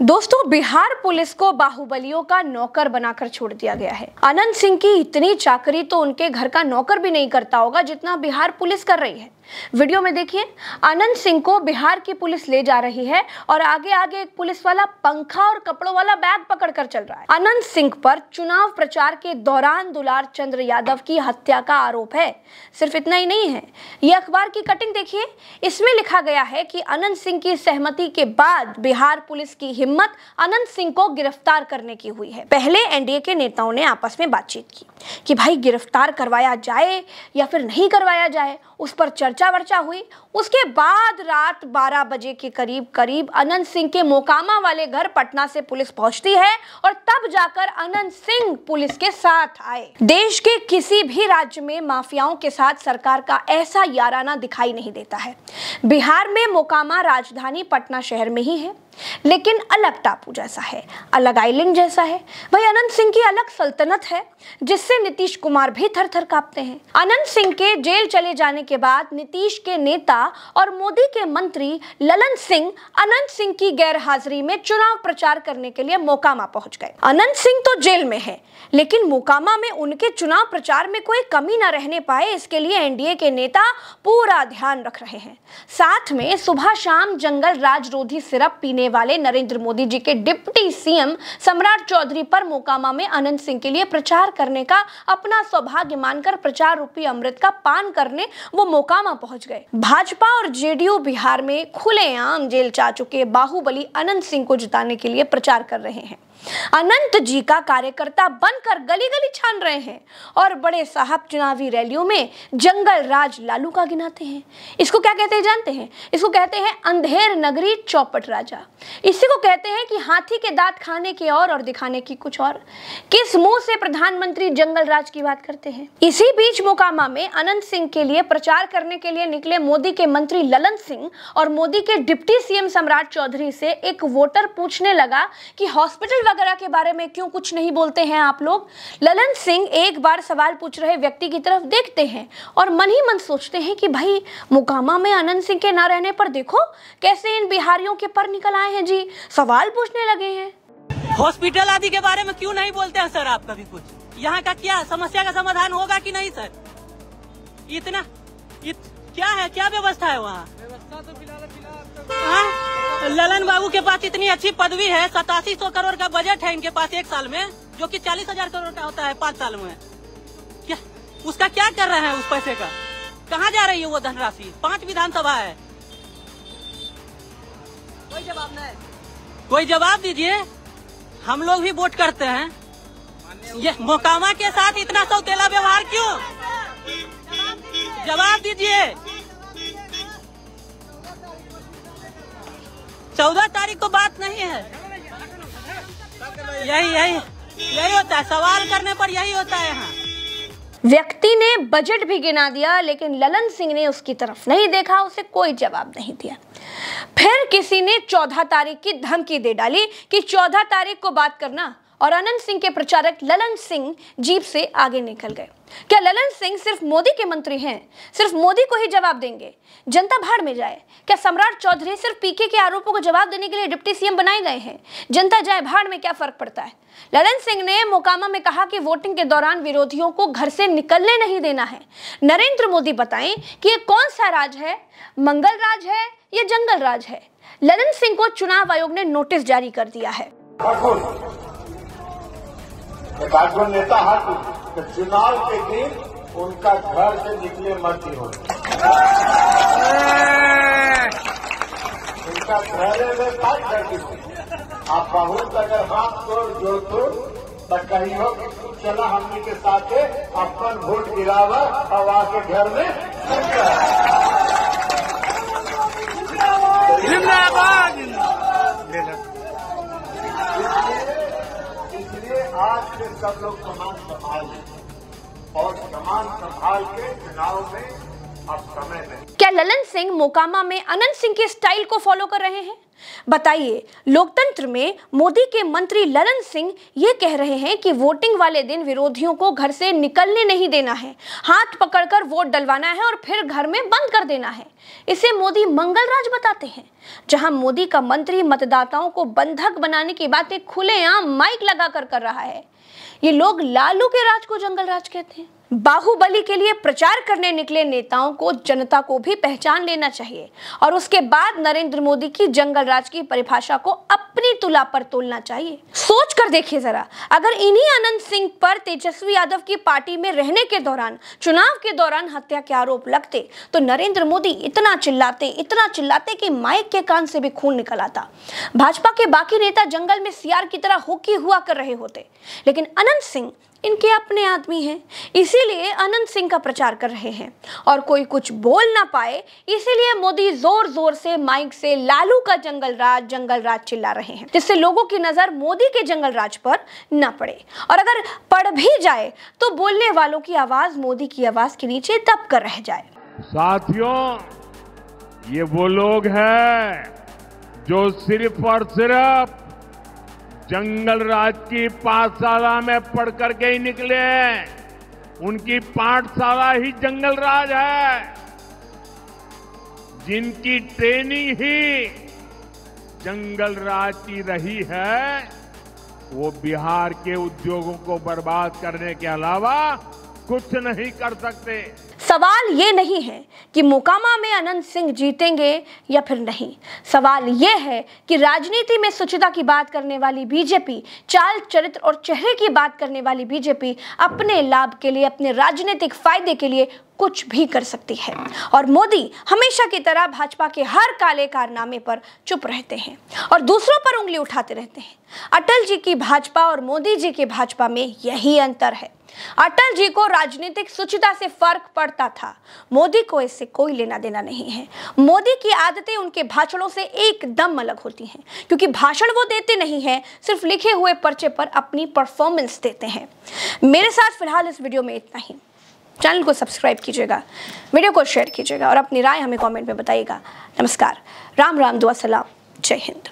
दोस्तों, बिहार पुलिस को बाहुबलियों का नौकर बनाकर छोड़ दिया गया है। अनंत सिंह की इतनी चाकरी तो उनके घर का नौकर भी नहीं करता होगा जितना बिहार पुलिस कर रही है। वीडियो में देखिए, अनंत सिंह को बिहार की पुलिस ले जा रही है और आगे आगे एक पुलिस वाला पंखा और कपड़ों वाला बैग पकड़कर चल रहा है। अनंत सिंह पर चुनाव प्रचार के दौरान दुलार चंद्र यादव की हत्या का आरोप है। सिर्फ इतना ही नहीं है, ये अखबार की कटिंग देखिए, इसमें लिखा गया है कि अनंत सिंह की सहमति के बाद बिहार पुलिस की हिम्मत अनंत सिंह को गिरफ्तार करने की हुई है। पहले एनडीए के नेताओं ने आपस में बातचीत की कि भाई गिरफ्तार करवाया जाए या फिर नहीं करवाया जाए, उस पर चर्चा वर्चा हुई। उसके बाद रात 12 बजे के करीब अनंत सिंह के मोकामा वाले घर पटना से पुलिस पहुंचती है और तब जाकर अनंत सिंह पुलिस के साथ आए। देश के किसी भी राज्य में माफियाओं के साथ सरकार का ऐसा याराना दिखाई नहीं देता है। बिहार में मोकामा राजधानी पटना शहर में ही है, लेकिन अलग टापू जैसा है, अलग आइलैंड जैसा है। भाई अनंत सिंह की अलग सल्तनत है जिससे नीतीश कुमार भी थर थर कांपते हैं। अनंत सिंह के जेल चले जाने के बाद नीतीश के नेता और मोदी के मंत्री ललन सिंह अनंत सिंह की गैर हाजिरी में चुनाव प्रचार करने के लिए मोकामा पहुंच गए। अनंत सिंह तो जेल में है, लेकिन मोकामा में उनके चुनाव प्रचार में कोई कमी न रहने पाए, इसके लिए एनडीए के नेता पूरा ध्यान रख रहे हैं। साथ में सुबह शाम जंगल राज रोधी सिरप पीने वाले नरेंद्र मोदी जी के डिप्टी सीएम सम्राट चौधरी पर मोकामा में अनंत सिंह के लिए प्रचार करने का अपना सौभाग्य मानकर प्रचार रूपी अमृत का पान करने वो मोकामा पहुंच गए। भाजपा और जेडीयू बिहार में खुलेआम जेल जा चुके बाहुबली अनंत सिंह को जिताने के लिए प्रचार कर रहे हैं। अनंत जी का कार्यकर्ता बनकर गली गली छान रहे हैं और बड़े साहब चुनावी रैलियों में जंगल राज लालू का गिनाते हैं। इसको क्या कहते हैं जानते हैं? इसको कहते हैं अंधेर नगरी चौपट राजा। इसी को कहते हैं कि हाथी के दांत खाने के और दिखाने की कुछ और। किस मुंह से प्रधानमंत्री जंगल राज की बात करते हैं? इसी बीच मोकामा में अनंत सिंह के लिए प्रचार करने के लिए निकले मोदी के मंत्री ललन सिंह और मोदी के डिप्टी सीएम सम्राट चौधरी से एक वोटर पूछने लगा कि हॉस्पिटल वगैरह के बारे में क्यों कुछ नहीं बोलते हैं आप लोग। ललन सिंह एक बार सवाल पूछ रहे व्यक्ति की तरफ देखते हैं और मन ही मन सोचते हैं कि भाई मोकामा में अनंत सिंह के ना रहने पर देखो कैसे इन बिहारियों के पर निकल आए हैं जी, सवाल पूछने लगे हैं। हॉस्पिटल आदि के बारे में क्यों नहीं बोलते हैं सर आप कभी कुछ? यहाँ का क्या समस्या का समाधान होगा कि नहीं सर? क्या है, क्या व्यवस्था है वहाँ? व्यवस्था तो फिलहाल ललन बाबू के पास इतनी अच्छी पदवी है, 8700 करोड़ का बजट है इनके पास एक साल में, जो कि 40,000 करोड़ का होता है 5 साल में। क्या उसका क्या कर रहे हैं? उस पैसे का कहाँ जा रही है वो धनराशि? 5 विधानसभा है, कोई जवाब नहीं। कोई जवाब दीजिए, हम लोग भी वोट करते हैं। ये मोकामा के साथ इतना सौतेला व्यवहार क्यों? जवाब दीजिए। 14 तारीख को बात नहीं है। यही होता है, सवाल करने पर यही होता है। यहाँ व्यक्ति ने बजट भी गिना दिया, लेकिन ललन सिंह ने उसकी तरफ नहीं देखा, उसे कोई जवाब नहीं दिया। फिर किसी ने 14 तारीख की धमकी दे डाली कि 14 तारीख को बात करना, और अनंत सिंह के प्रचारक ललन सिंह जीप से आगे निकल गए। क्या ललन सिंह सिर्फ मोदी के मंत्री हैं? सिर्फ मोदी को ही जवाब देंगे? जनता भाड़ में जाए। क्या सम्राट चौधरी सिर्फ पीके के आरोपों को जवाब देने के लिए डिप्टी सीएम बनाए गए हैं? जनता जाए भाड़ में, क्या फर्क पड़ता है? ललन सिंह ने मोकामा में कहा कि वोटिंग के दौरान विरोधियों को घर से निकलने नहीं देना है। नरेंद्र मोदी बताएं कि ये कौन सा राज है, मंगल राज है या जंगल राज है? ललन सिंह को चुनाव आयोग ने नोटिस जारी कर दिया है। नेता तो चुनाव के दिन उनका घर से निकले मत ही हो, उनका घरे में बात करती हो। आप बहुत अगर हाथ जोड़ तो कही हो कि तू चला हमने के साथ अपन वोट गिरावा और आके घर में आज के सब लोग समान संभाल और समान संभाल के चुनाव में अब समय नहीं। क्या ललन सिंह मोकामा में अनंत सिंह के स्टाइल को फॉलो कर रहे हैं? बताइए, लोकतंत्र में मोदी के मंत्री ललन सिंह ये कह रहे हैं कि वोटिंग वाले दिन विरोधियों को घर से निकलने नहीं देना है, हाथ पकड़कर वोट डलवाना है और फिर घर में बंद कर देना है। इसे मोदी मंगल राज बताते हैं, जहां मोदी का मंत्री मतदाताओं को बंधक बनाने की बातें खुलेआम माइक लगाकर कर रहा है। ये लोग लालू के राज को जंगल राज कहते हैं। बाहुबली के लिए प्रचार करने निकले नेताओं को जनता को भी पहचान लेना चाहिए और उसके बाद नरेंद्र मोदी की जंगल राज की परिभाषा को अपनी तुला पर तोलना चाहिए। सोच कर देखिए जरा, अगर इन्हीं अनंत सिंह पर तेजस्वी यादव की पार्टी में रहने के दौरान, चुनाव के दौरान हत्या के आरोप लगते तो नरेंद्र मोदी इतना चिल्लाते कि माइक के कान से भी खून निकल आता। भाजपा के बाकी नेता जंगल में सियार की तरह होकी हुआ कर रहे होते, लेकिन अनंत सिंह इनके अपने आदमी हैं, इसीलिए अनंत सिंह का प्रचार कर रहे हैं और कोई कुछ बोल ना पाए, इसीलिए मोदी जोर जोर से माइक से लालू का जंगल राज चिल्ला रहे हैं, जिससे लोगों की नजर मोदी के जंगल राज पर न पड़े, और अगर पड़ भी जाए तो बोलने वालों की आवाज मोदी की आवाज के नीचे दब कर रह जाए। साथियों, ये वो लोग हैं जो सिर्फ और सिर्फ जंगल राज की पाठशाला में पढ़ करके ही निकले हैं। उनकी पाठशाला ही जंगल राज है, जिनकी ट्रेनिंग ही जंगल राज की रही है, वो बिहार के उद्योगों को बर्बाद करने के अलावा कुछ नहीं कर सकते। सवाल ये नहीं है कि मोकामा में अनंत सिंह जीतेंगे या फिर नहीं, सवाल ये है कि राजनीति में शुचिता की बात करने वाली बीजेपी, चाल चरित्र और चेहरे की बात करने वाली बीजेपी अपने लाभ के लिए, अपने राजनीतिक फायदे के लिए कुछ भी कर सकती है, और मोदी हमेशा की तरह भाजपा के हर काले कारनामे पर चुप रहते हैं और दूसरों पर उंगली उठाते रहते हैं। अटल जी की भाजपा और मोदी जी की भाजपा में यही अंतर है। अटल जी को राजनीतिक शुचिता से फर्क पड़ता था, मोदी को इससे कोई लेना देना नहीं है। मोदी की आदतें उनके भाषणों से एकदम अलग होती हैं, क्योंकि भाषण वो देते नहीं हैं, सिर्फ लिखे हुए पर्चे पर अपनी परफॉर्मेंस देते हैं। मेरे साथ फिलहाल इस वीडियो में इतना ही। चैनल को सब्सक्राइब कीजिएगा, वीडियो को शेयर कीजिएगा और अपनी राय हमें कमेंट में बताइएगा। नमस्कार, राम राम, दुआ सलाम, जय हिंद।